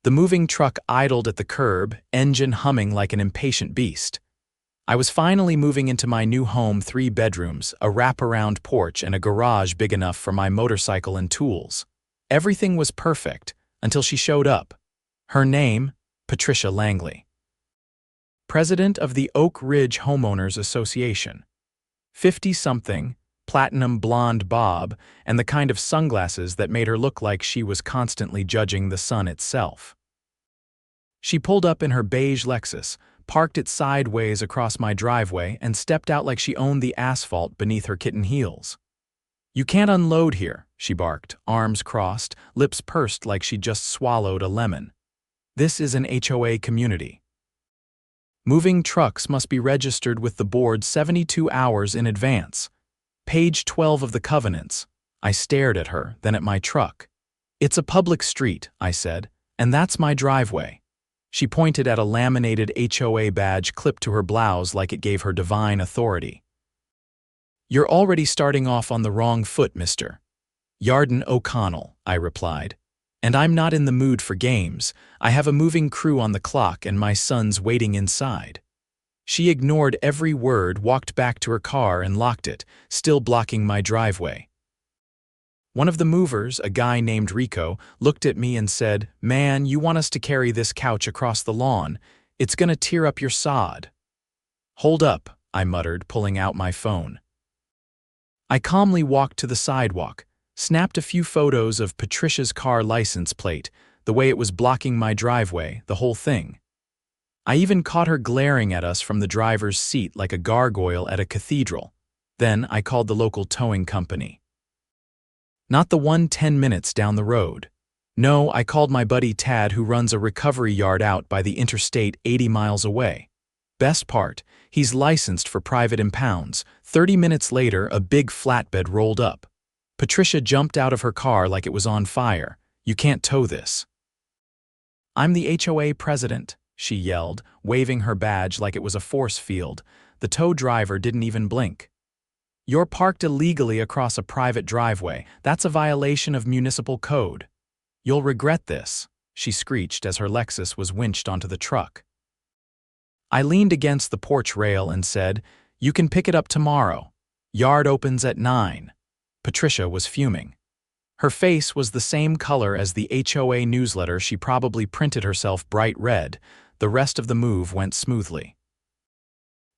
The moving truck idled at the curb, engine humming like an impatient beast. I was finally moving into my new home, 3 bedrooms, a wraparound porch, and a garage big enough for my motorcycle and tools. Everything was perfect, until she showed up. Her name, Patricia Langley. President of the Oak Ridge Homeowners Association. 50-something, platinum blonde bob, and the kind of sunglasses that made her look like she was constantly judging the sun itself. She pulled up in her beige Lexus, parked it sideways across my driveway, and stepped out like she owned the asphalt beneath her kitten heels. "You can't unload here," she barked, arms crossed, lips pursed like she'd just swallowed a lemon. "This is an HOA community. Moving trucks must be registered with the board 72 hours in advance. Page 12 of the covenants." I stared at her, then at my truck. "It's a public street," I said, "and that's my driveway." She pointed at a laminated HOA badge clipped to her blouse like it gave her divine authority. "You're already starting off on the wrong foot, Mr. Yarden O'Connell," I replied. "And I'm not in the mood for games. I have a moving crew on the clock and my son's waiting inside." She ignored every word, walked back to her car and locked it, still blocking my driveway. One of the movers, a guy named Rico, looked at me and said, "Man, you want us to carry this couch across the lawn? It's gonna tear up your sod." "Hold up," I muttered, pulling out my phone. I calmly walked to the sidewalk, snapped a few photos of Patricia's car license plate, the way it was blocking my driveway, the whole thing. I even caught her glaring at us from the driver's seat like a gargoyle at a cathedral. Then I called the local towing company. Not the one 10 minutes down the road. No, I called my buddy Tad, who runs a recovery yard out by the interstate 80 miles away. Best part, he's licensed for private impounds. 30 minutes later, a big flatbed rolled up. Patricia jumped out of her car like it was on fire. "You can't tow this." "I'm the HOA president," she yelled, waving her badge like it was a force field. The tow driver didn't even blink. "You're parked illegally across a private driveway. That's a violation of municipal code. You'll regret this," she screeched as her Lexus was winched onto the truck. I leaned against the porch rail and said, "You can pick it up tomorrow. Yard opens at 9. Patricia was fuming. Her face was the same color as the HOA newsletter. She probably printed herself bright red. The rest of the move went smoothly.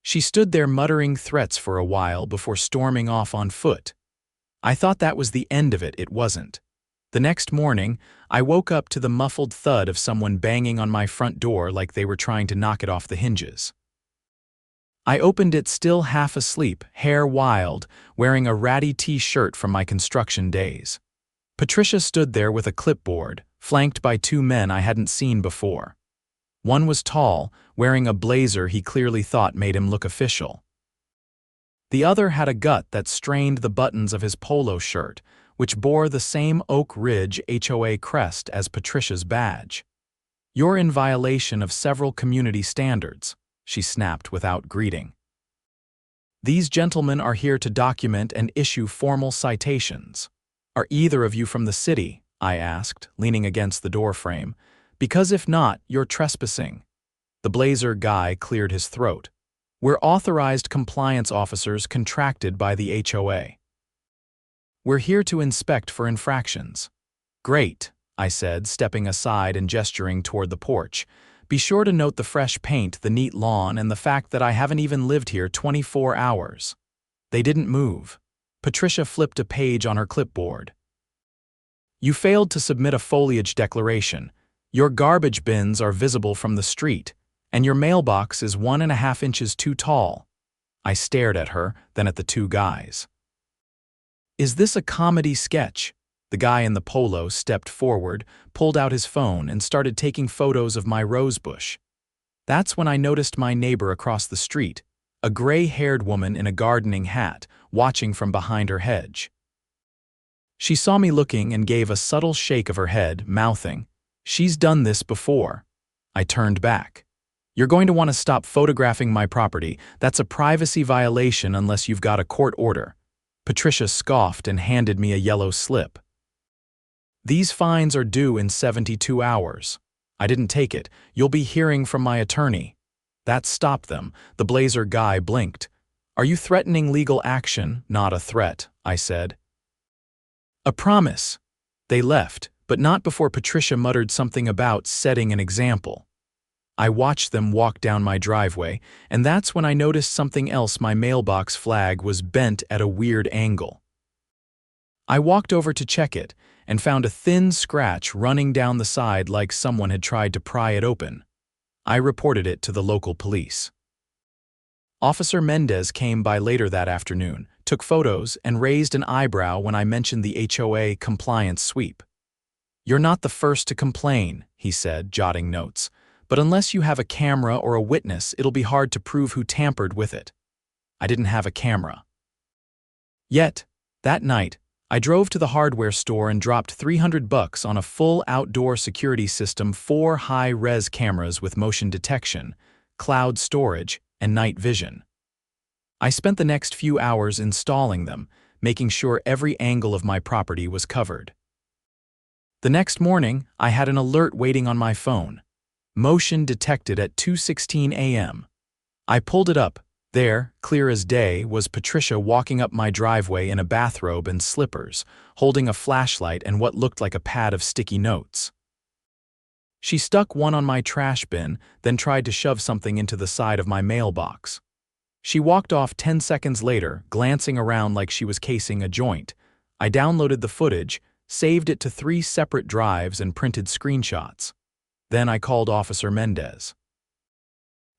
She stood there muttering threats for a while before storming off on foot. I thought that was the end of it. It wasn't. The next morning, I woke up to the muffled thud of someone banging on my front door like they were trying to knock it off the hinges. I opened it still half asleep, hair wild, wearing a ratty t-shirt from my construction days. Patricia stood there with a clipboard, flanked by 2 men I hadn't seen before. One was tall, wearing a blazer he clearly thought made him look official. The other had a gut that strained the buttons of his polo shirt, which bore the same Oak Ridge HOA crest as Patricia's badge. "You're in violation of several community standards," she snapped without greeting. "These gentlemen are here to document and issue formal citations." "Are either of you from the city?" I asked, leaning against the doorframe. "Because if not, you're trespassing." The blazer guy cleared his throat. "We're authorized compliance officers contracted by the HOA. We're here to inspect for infractions." "Great," I said, stepping aside and gesturing toward the porch. "Be sure to note the fresh paint, the neat lawn, and the fact that I haven't even lived here 24 hours. They didn't move. Patricia flipped a page on her clipboard. "You failed to submit a foliage declaration. Your garbage bins are visible from the street, and your mailbox is 1.5 inches too tall." I stared at her, then at the 2 guys. "Is this a comedy sketch?" The guy in the polo stepped forward, pulled out his phone, and started taking photos of my rosebush. That's when I noticed my neighbor across the street, a gray-haired woman in a gardening hat, watching from behind her hedge. She saw me looking and gave a subtle shake of her head, mouthing, "She's done this before." I turned back. "You're going to want to stop photographing my property. That's a privacy violation unless you've got a court order." Patricia scoffed and handed me a yellow slip. "These fines are due in 72 hours. I didn't take it. You'll be hearing from my attorney. That stopped them. The blazer guy blinked. Are you threatening legal action? Not a threat, I said. A promise. They left, but not before Patricia muttered something about setting an example. I watched them walk down my driveway, and that's when I noticed something else. My mailbox flag was bent at a weird angle. I walked over to check it, and found a thin scratch running down the side like someone had tried to pry it open. I reported it to the local police. Officer Mendez came by later that afternoon, took photos, and raised an eyebrow when I mentioned the HOA compliance sweep. You're not the first to complain, he said, jotting notes, but unless you have a camera or a witness, it'll be hard to prove who tampered with it. I didn't have a camera. Yet, that night, I drove to the hardware store and dropped $300 on a full outdoor security system, 4 high-res cameras with motion detection, cloud storage, and night vision. I spent the next few hours installing them, making sure every angle of my property was covered. The next morning, I had an alert waiting on my phone. Motion detected at 2:16 a.m. I pulled it up. There, clear as day, was Patricia walking up my driveway in a bathrobe and slippers, holding a flashlight and what looked like a pad of sticky notes. She stuck one on my trash bin, then tried to shove something into the side of my mailbox. She walked off 10 seconds later, glancing around like she was casing a joint. I downloaded the footage, saved it to 3 separate drives, and printed screenshots. Then I called Officer Mendez.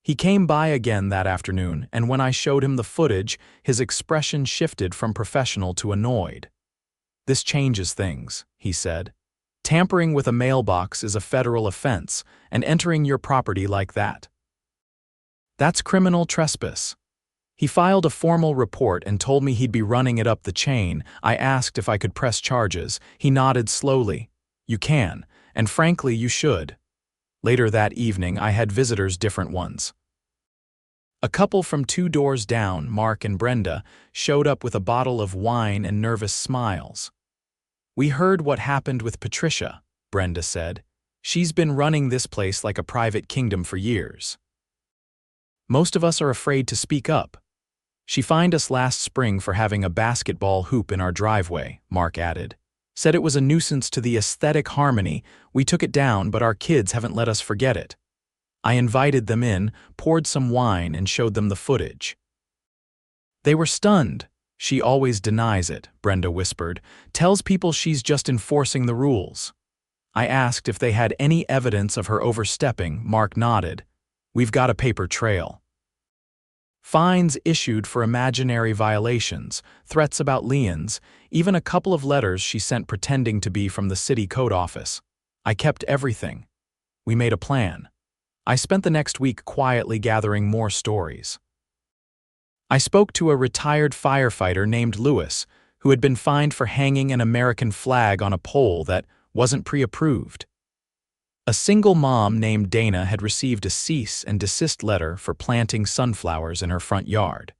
He came by again that afternoon, and when I showed him the footage, his expression shifted from professional to annoyed. This changes things, he said. Tampering with a mailbox is a federal offense, and entering your property like that's criminal trespass. He filed a formal report and told me he'd be running it up the chain. I asked if I could press charges. He nodded slowly. You can, and frankly, you should. Later that evening, I had visitors, different ones. A couple from 2 doors down, Mark and Brenda, showed up with a bottle of wine and nervous smiles. We heard what happened with Patricia, Brenda said. She's been running this place like a private kingdom for years. Most of us are afraid to speak up. She fined us last spring for having a basketball hoop in our driveway, Mark added. Said it was a nuisance to the aesthetic harmony. We took it down, but our kids haven't let us forget it. I invited them in, poured some wine, and showed them the footage. They were stunned. She always denies it, Brenda whispered. Tells people she's just enforcing the rules. I asked if they had any evidence of her overstepping. Mark nodded. We've got a paper trail. Fines issued for imaginary violations, threats about liens, even a couple of letters she sent pretending to be from the city code office. I kept everything. We made a plan. I spent the next week quietly gathering more stories. I spoke to a retired firefighter named Lewis, who had been fined for hanging an American flag on a pole that wasn't pre-approved. A single mom named Dana had received a cease and desist letter for planting sunflowers in her front yard.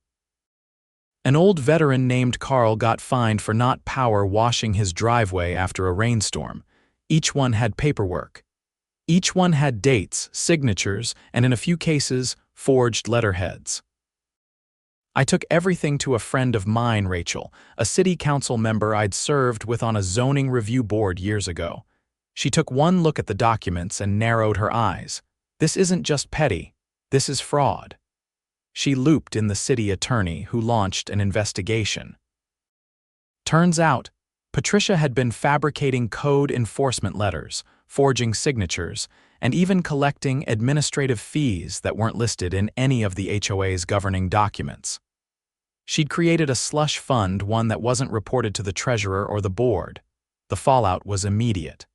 An old veteran named Carl got fined for not power washing his driveway after a rainstorm. Each one had paperwork. Each one had dates, signatures, and in a few cases, forged letterheads. I took everything to a friend of mine, Rachel, a city council member I'd served with on a zoning review board years ago. She took one look at the documents and narrowed her eyes. This isn't just petty. This is fraud. She looped in the city attorney, who launched an investigation. Turns out, Patricia had been fabricating code enforcement letters, forging signatures, and even collecting administrative fees that weren't listed in any of the HOA's governing documents. She'd created a slush fund, one that wasn't reported to the treasurer or the board. The fallout was immediate.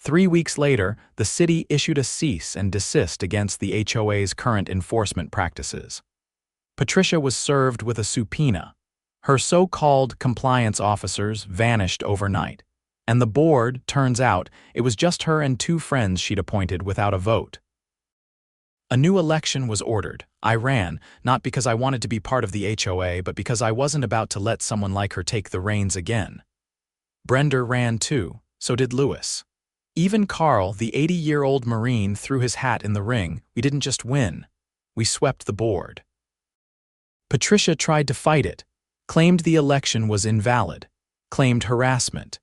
3 weeks later, the city issued a cease and desist against the HOA's current enforcement practices. Patricia was served with a subpoena. Her so-called compliance officers vanished overnight, and the board, turns out, it was just her and 2 friends she'd appointed without a vote. A new election was ordered. I ran, not because I wanted to be part of the HOA, but because I wasn't about to let someone like her take the reins again. Brenda ran too, so did Lewis. Even Carl, the 80-year-old Marine, threw his hat in the ring. We didn't just win. We swept the board. Patricia tried to fight it, claimed the election was invalid, claimed harassment.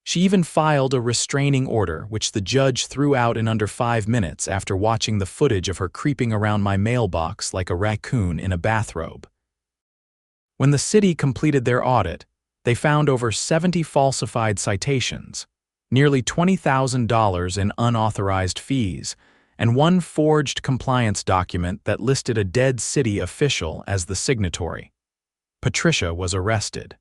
She even filed a restraining order, which the judge threw out in under 5 minutes after watching the footage of her creeping around my mailbox like a raccoon in a bathrobe. When the city completed their audit, they found over 70 falsified citations, nearly $20,000 in unauthorized fees, and one forged compliance document that listed a dead city official as the signatory. Patricia was arrested.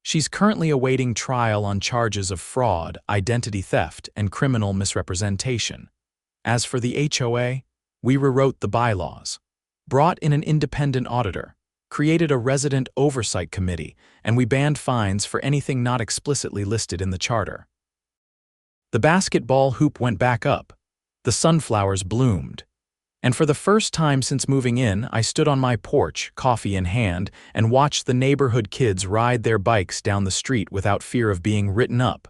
She's currently awaiting trial on charges of fraud, identity theft, and criminal misrepresentation. As for the HOA, we rewrote the bylaws, brought in an independent auditor, created a resident oversight committee, and we banned fines for anything not explicitly listed in the charter. The basketball hoop went back up. The sunflowers bloomed. And for the first time since moving in, I stood on my porch, coffee in hand, and watched the neighborhood kids ride their bikes down the street without fear of being written up.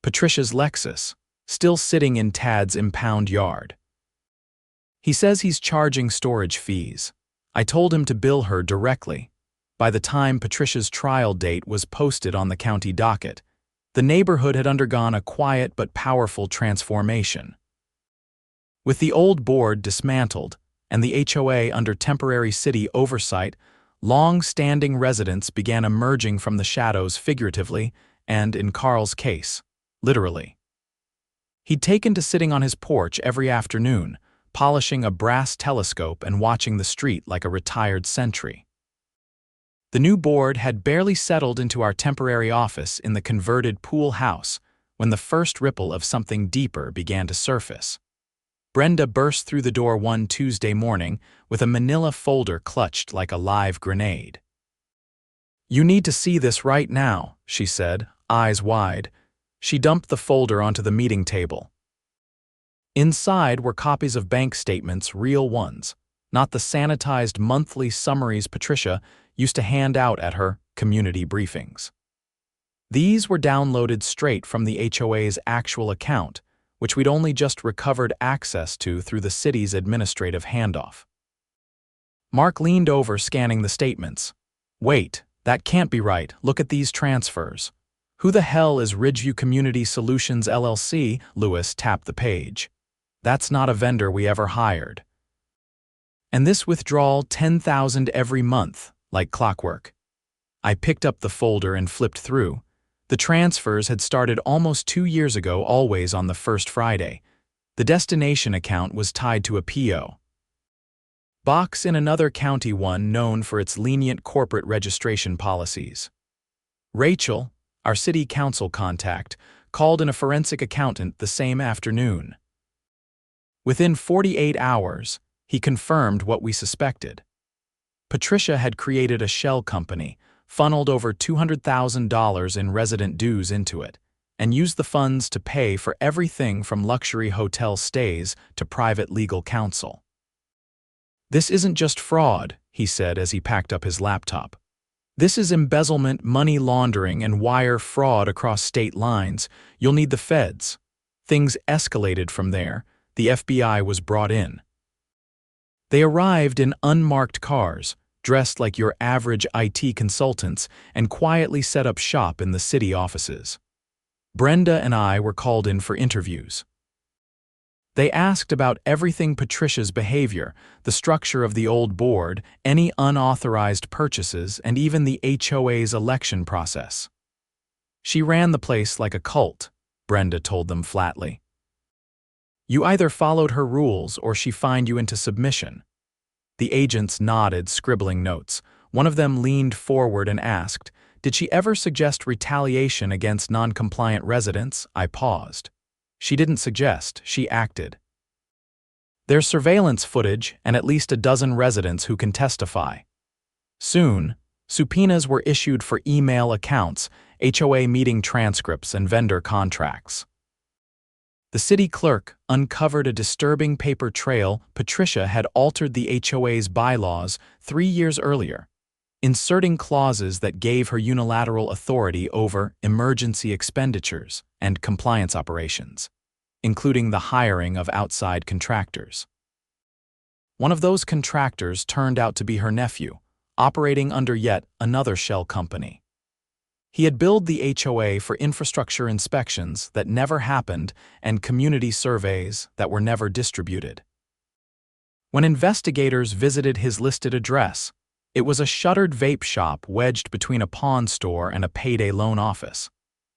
Patricia's Lexus, still sitting in Tad's impound yard. He says he's charging storage fees. I told him to bill her directly. By the time Patricia's trial date was posted on the county docket, the neighborhood had undergone a quiet but powerful transformation. With the old board dismantled and the HOA under temporary city oversight, long-standing residents began emerging from the shadows figuratively and, in Carl's case, literally. He'd taken to sitting on his porch every afternoon, polishing a brass telescope and watching the street like a retired sentry. The new board had barely settled into our temporary office in the converted pool house when the first ripple of something deeper began to surface. Brenda burst through the door one Tuesday morning with a manila folder clutched like a live grenade. "You need to see this right now," she said, eyes wide. She dumped the folder onto the meeting table. Inside were copies of bank statements, real ones, not the sanitized monthly summaries Patricia used to hand out at her community briefings. These were downloaded straight from the HOA's actual account, which we'd only just recovered access to through the city's administrative handoff. Mark leaned over, scanning the statements. "Wait, that can't be right. Look at these transfers. Who the hell is Ridgeview Community Solutions LLC?" Lewis tapped the page. "That's not a vendor we ever hired. And this withdrawal, $10,000 every month, like clockwork." I picked up the folder and flipped through. The transfers had started almost 2 years ago, always on the first Friday. The destination account was tied to a PO box in another county, one known for its lenient corporate registration policies. Rachel, our city council contact, called in a forensic accountant the same afternoon. Within 48 hours, he confirmed what we suspected. Patricia had created a shell company, funneled over $200,000 in resident dues into it, and used the funds to pay for everything from luxury hotel stays to private legal counsel. "This isn't just fraud," he said as he packed up his laptop. "This is embezzlement, money laundering, and wire fraud across state lines. You'll need the feds." Things escalated from there. The FBI was brought in. They arrived in unmarked cars, dressed like your average IT consultants, and quietly set up shop in the city offices. Brenda and I were called in for interviews. They asked about everything: Patricia's behavior, the structure of the old board, any unauthorized purchases, and even the HOA's election process. "She ran the place like a cult," Brenda told them flatly. "You either followed her rules or she fined you into submission." The agents nodded, scribbling notes. One of them leaned forward and asked, "Did she ever suggest retaliation against non-compliant residents?" I paused. "She didn't suggest, she acted." "There's surveillance footage and at least a dozen residents who can testify." Soon, subpoenas were issued for email accounts, HOA meeting transcripts, and vendor contracts. The city clerk uncovered a disturbing paper trail. Patricia had altered the HOA's bylaws 3 years earlier. inserting clauses that gave her unilateral authority over emergency expenditures and compliance operations, including the hiring of outside contractors. One of those contractors turned out to be her nephew, operating under yet another shell company. He had billed the HOA for infrastructure inspections that never happened and community surveys that were never distributed. When investigators visited his listed address, it was a shuttered vape shop wedged between a pawn store and a payday loan office.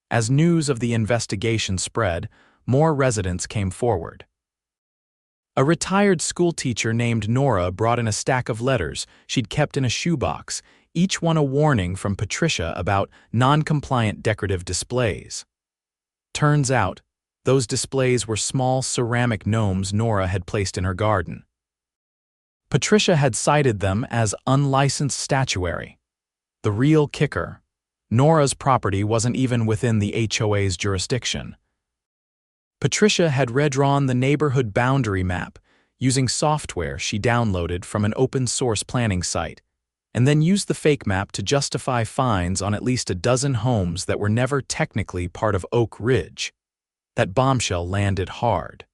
As news of the investigation spread, more residents came forward. A retired schoolteacher named Nora brought in a stack of letters she'd kept in a shoebox, each one a warning from Patricia about non-compliant decorative displays. Turns out, those displays were small ceramic gnomes Nora had placed in her garden. Patricia had cited them as unlicensed statuary. The real kicker: Nora's property wasn't even within the HOA's jurisdiction. Patricia had redrawn the neighborhood boundary map using software she downloaded from an open-source planning site, and then used the fake map to justify fines on at least a dozen homes that were never technically part of Oak Ridge. That bombshell landed hard.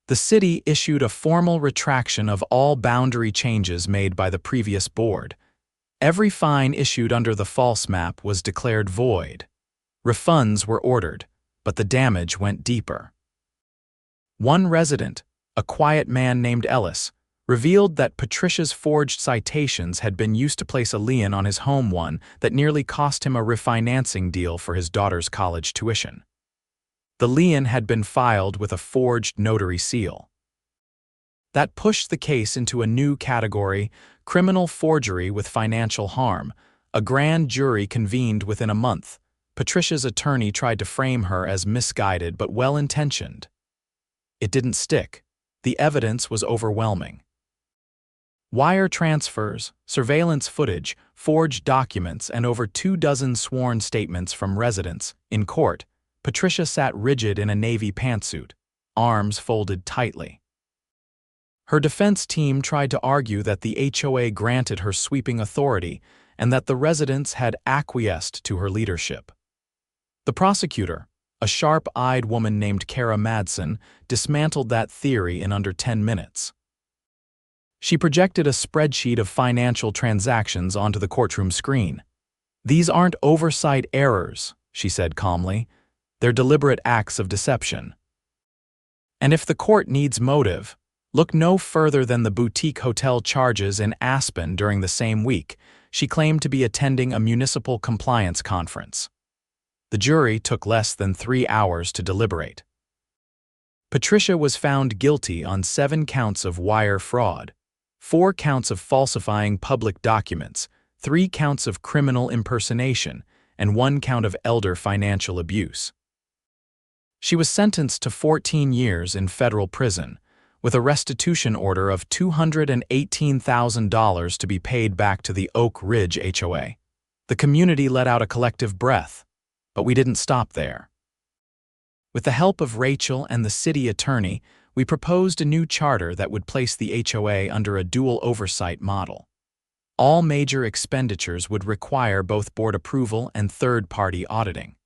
The city issued a formal retraction of all boundary changes made by the previous board. Every fine issued under the false map was declared void. Refunds were ordered, but the damage went deeper. One resident, a quiet man named Ellis, revealed that Patricia's forged citations had been used to place a lien on his home, one that nearly cost him a refinancing deal for his daughter's college tuition. The lien had been filed with a forged notary seal. That pushed the case into a new category: criminal forgery with financial harm. A grand jury convened within a month. Patricia's attorney tried to frame her as misguided but well-intentioned. It didn't stick. The evidence was overwhelming. Wire transfers, surveillance footage, forged documents, and over 24 sworn statements from residents. In court, Patricia sat rigid in a navy pantsuit, arms folded tightly. Her defense team tried to argue that the HOA granted her sweeping authority and that the residents had acquiesced to her leadership. The prosecutor, a sharp-eyed woman named Kara Madsen, dismantled that theory in under 10 minutes. She projected a spreadsheet of financial transactions onto the courtroom screen. "These aren't oversight errors," she said calmly. "They're deliberate acts of deception. And if the court needs motive, look no further than the boutique hotel charges in Aspen during the same week." She claimed to be attending a municipal compliance conference. The jury took less than 3 hours to deliberate. Patricia was found guilty on 7 counts of wire fraud, 4 counts of falsifying public documents, 3 counts of criminal impersonation, and 1 count of elder financial abuse. She was sentenced to 14 years in federal prison, with a restitution order of $218,000 to be paid back to the Oak Ridge HOA. The community let out a collective breath, but we didn't stop there. With the help of Rachel and the city attorney, we proposed a new charter that would place the HOA under a dual oversight model. All major expenditures would require both board approval and third-party auditing.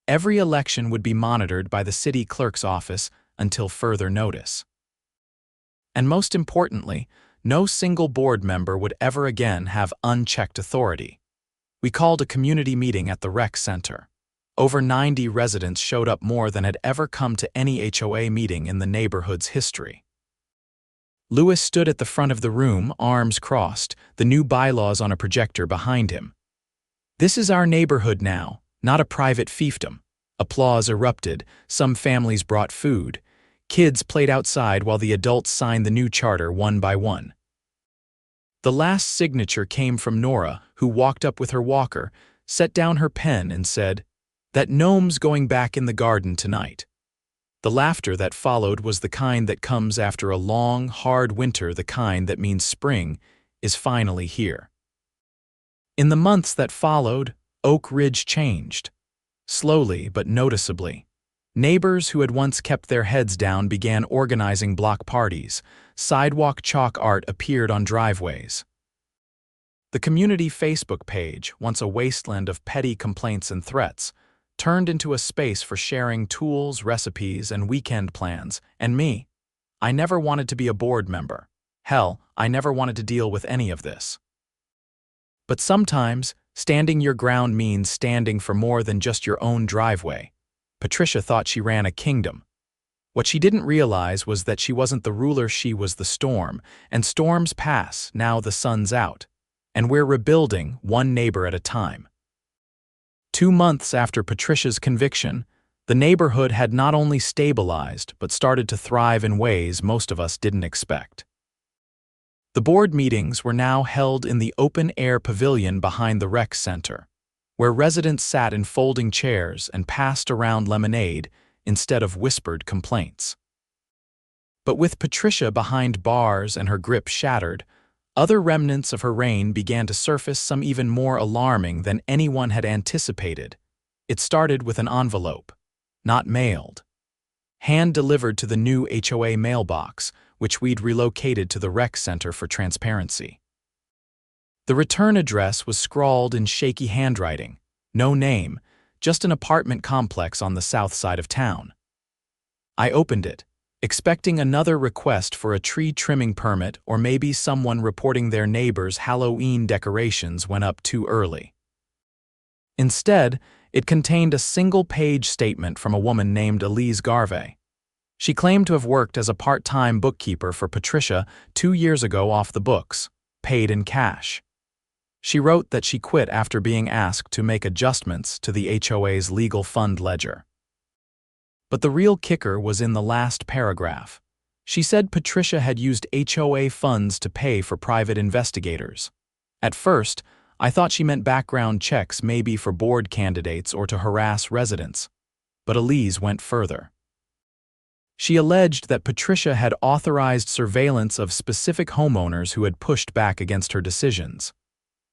Every election would be monitored by the city clerk's office until further notice. And most importantly, no single board member would ever again have unchecked authority. We called a community meeting at the rec center. Over 90 residents showed up, more than had ever come to any HOA meeting in the neighborhood's history. Lewis stood at the front of the room, arms crossed, the new bylaws on a projector behind him. "This is our neighborhood now, not a private fiefdom." Applause erupted. Some families brought food. Kids played outside while the adults signed the new charter one by one. The last signature came from Nora, who walked up with her walker, set down her pen, and said, "That gnome's going back in the garden tonight." The laughter that followed was the kind that comes after a long, hard winter, the kind that means spring is finally here. In the months that followed, Oak Ridge changed. Slowly but noticeably. Neighbors who had once kept their heads down began organizing block parties. Sidewalk chalk art appeared on driveways. The community Facebook page, once a wasteland of petty complaints and threats, turned into a space for sharing tools, recipes, and weekend plans. And me, I never wanted to be a board member. Hell, I never wanted to deal with any of this. But sometimes, standing your ground means standing for more than just your own driveway. Patricia thought she ran a kingdom. What she didn't realize was that she wasn't the ruler, she was the storm. And storms pass, now the sun's out. And we're rebuilding, one neighbor at a time. 2 months after Patricia's conviction, the neighborhood had not only stabilized but started to thrive in ways most of us didn't expect. The board meetings were now held in the open-air pavilion behind the rec center, where residents sat in folding chairs and passed around lemonade instead of whispered complaints. But with Patricia behind bars and her grip shattered, other remnants of her reign began to surface, some even more alarming than anyone had anticipated. It started with an envelope, not mailed, hand-delivered to the new HOA mailbox, which we'd relocated to the rec center for transparency. The return address was scrawled in shaky handwriting, no name, just an apartment complex on the south side of town. I opened it, expecting another request for a tree trimming permit or maybe someone reporting their neighbor's Halloween decorations went up too early. Instead, it contained a single-page statement from a woman named Elise Garvey. She claimed to have worked as a part-time bookkeeper for Patricia 2 years ago off the books, paid in cash. She wrote that she quit after being asked to make adjustments to the HOA's legal fund ledger. But the real kicker was in the last paragraph. She said Patricia had used HOA funds to pay for private investigators. At first, I thought she meant background checks, maybe for board candidates or to harass residents. But Elise went further. She alleged that Patricia had authorized surveillance of specific homeowners who had pushed back against her decisions.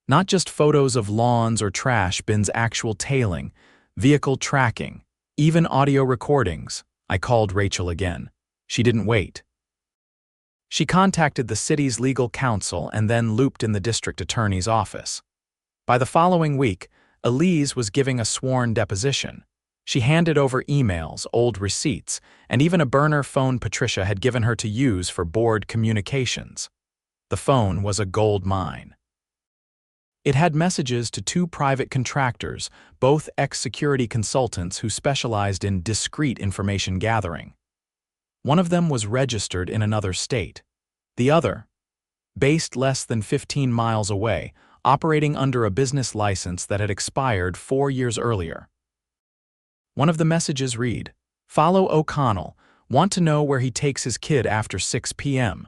Not just photos of lawns or trash bins, actual tailing, vehicle tracking, even audio recordings. I called Rachel again. She didn't wait. She contacted the city's legal counsel and then looped in the district attorney's office. By the following week, Elise was giving a sworn deposition. She handed over emails, old receipts, and even a burner phone Patricia had given her to use for board communications. The phone was a gold mine. It had messages to 2 private contractors, both ex-security consultants who specialized in discreet information gathering. One of them was registered in another state. The other, based less than 15 miles away, operating under a business license that had expired 4 years earlier. One of the messages read, "Follow O'Connell, want to know where he takes his kid after 6 p.m.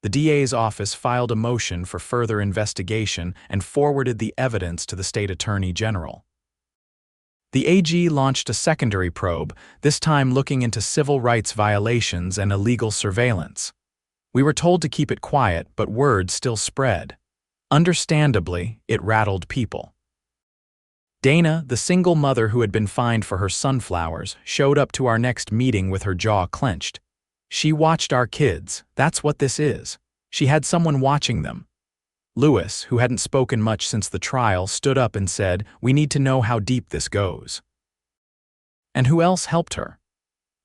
The DA's office filed a motion for further investigation and forwarded the evidence to the state attorney general. The AG launched a secondary probe, this time looking into civil rights violations and illegal surveillance. We were told to keep it quiet, but word still spread. Understandably, it rattled people. Dana, the single mother who had been fined for her sunflowers, showed up to our next meeting with her jaw clenched. She watched our kids, that's what this is. She had someone watching them. Lewis, who hadn't spoken much since the trial, stood up and said, "We need to know how deep this goes." And who else helped her?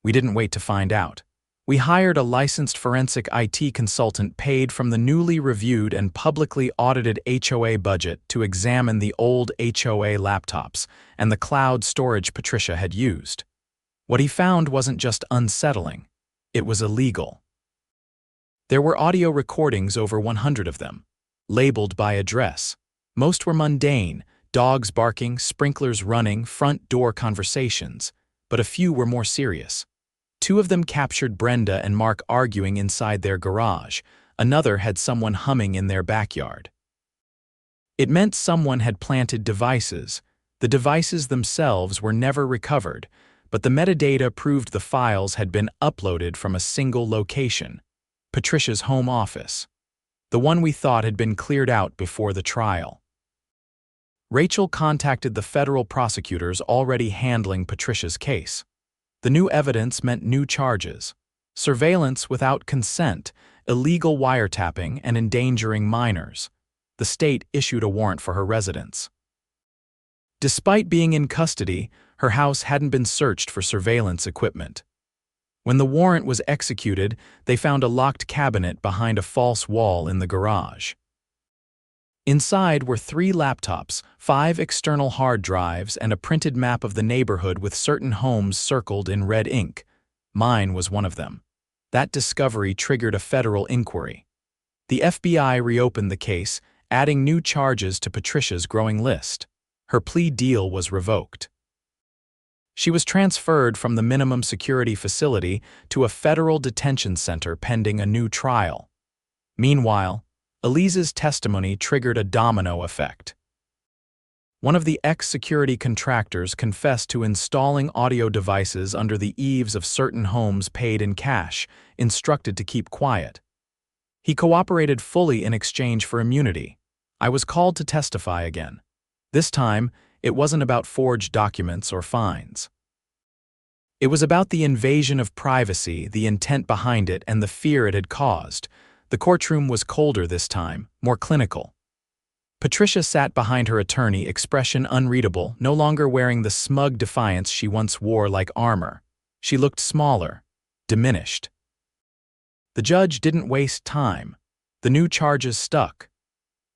We didn't wait to find out. We hired a licensed forensic IT consultant paid from the newly reviewed and publicly audited HOA budget to examine the old HOA laptops and the cloud storage Patricia had used. What he found wasn't just unsettling, it was illegal. There were audio recordings, over 100 of them, labeled by address. Most were mundane, dogs barking, sprinklers running, front door conversations, but a few were more serious. 2 of them captured Brenda and Mark arguing inside their garage. Another had someone humming in their backyard. It meant someone had planted devices. The devices themselves were never recovered, but the metadata proved the files had been uploaded from a single location, Patricia's home office, the one we thought had been cleared out before the trial. Rachel contacted the federal prosecutors already handling Patricia's case. The new evidence meant new charges: surveillance without consent, illegal wiretapping, and endangering minors. The state issued a warrant for her residence. Despite being in custody, her house hadn't been searched for surveillance equipment. When the warrant was executed, they found a locked cabinet behind a false wall in the garage. Inside were 3 laptops, 5 external hard drives, and a printed map of the neighborhood with certain homes circled in red ink. Mine was one of them. That discovery triggered a federal inquiry. The FBI reopened the case, adding new charges to Patricia's growing list. Her plea deal was revoked. She was transferred from the minimum security facility to a federal detention center pending a new trial. Meanwhile, Elise's testimony triggered a domino effect. One of the ex-security contractors confessed to installing audio devices under the eaves of certain homes paid in cash, instructed to keep quiet. He cooperated fully in exchange for immunity. I was called to testify again. This time, it wasn't about forged documents or fines. It was about the invasion of privacy, the intent behind it, and the fear it had caused. The courtroom was colder this time, more clinical. Patricia sat behind her attorney, expression unreadable, no longer wearing the smug defiance she once wore like armor. She looked smaller, diminished. The judge didn't waste time. The new charges stuck.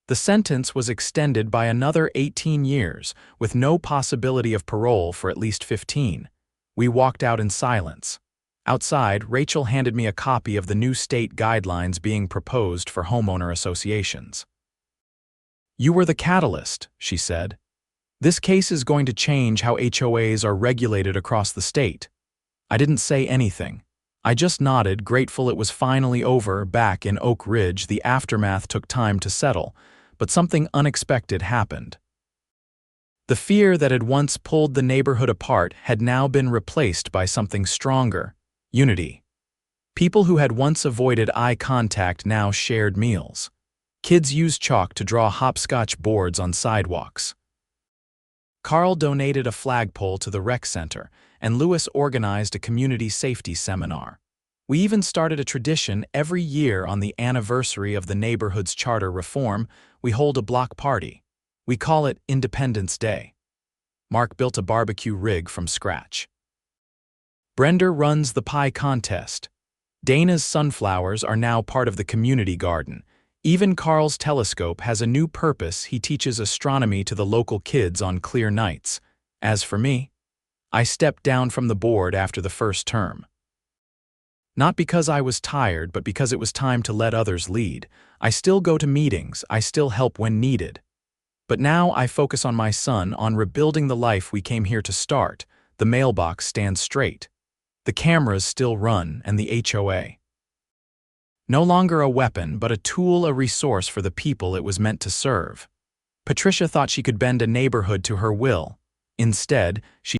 The sentence was extended by another 18 years, with no possibility of parole for at least 15. We walked out in silence. Outside, Rachel handed me a copy of the new state guidelines being proposed for homeowner associations. "You were the catalyst," she said. "This case is going to change how HOAs are regulated across the state." I didn't say anything. I just nodded, grateful it was finally over. Back in Oak Ridge, the aftermath took time to settle, but something unexpected happened. The fear that had once pulled the neighborhood apart had now been replaced by something stronger: unity. People who had once avoided eye contact now shared meals. Kids used chalk to draw hopscotch boards on sidewalks. Carl donated a flagpole to the rec center, and Lewis organized a community safety seminar. We even started a tradition: every year on the anniversary of the neighborhood's charter reform, we hold a block party. We call it Independence Day. Mark built a barbecue rig from scratch. Brenda runs the pie contest. Dana's sunflowers are now part of the community garden. Even Carl's telescope has a new purpose: he teaches astronomy to the local kids on clear nights. As for me, I stepped down from the board after the first term. Not because I was tired, but because it was time to let others lead. I still go to meetings, I still help when needed. But now I focus on my son, on rebuilding the life we came here to start. The mailbox stands straight. The cameras still run, and the HOA. No longer a weapon, but a tool, a resource for the people it was meant to serve. Patricia thought she could bend a neighborhood to her will. Instead, she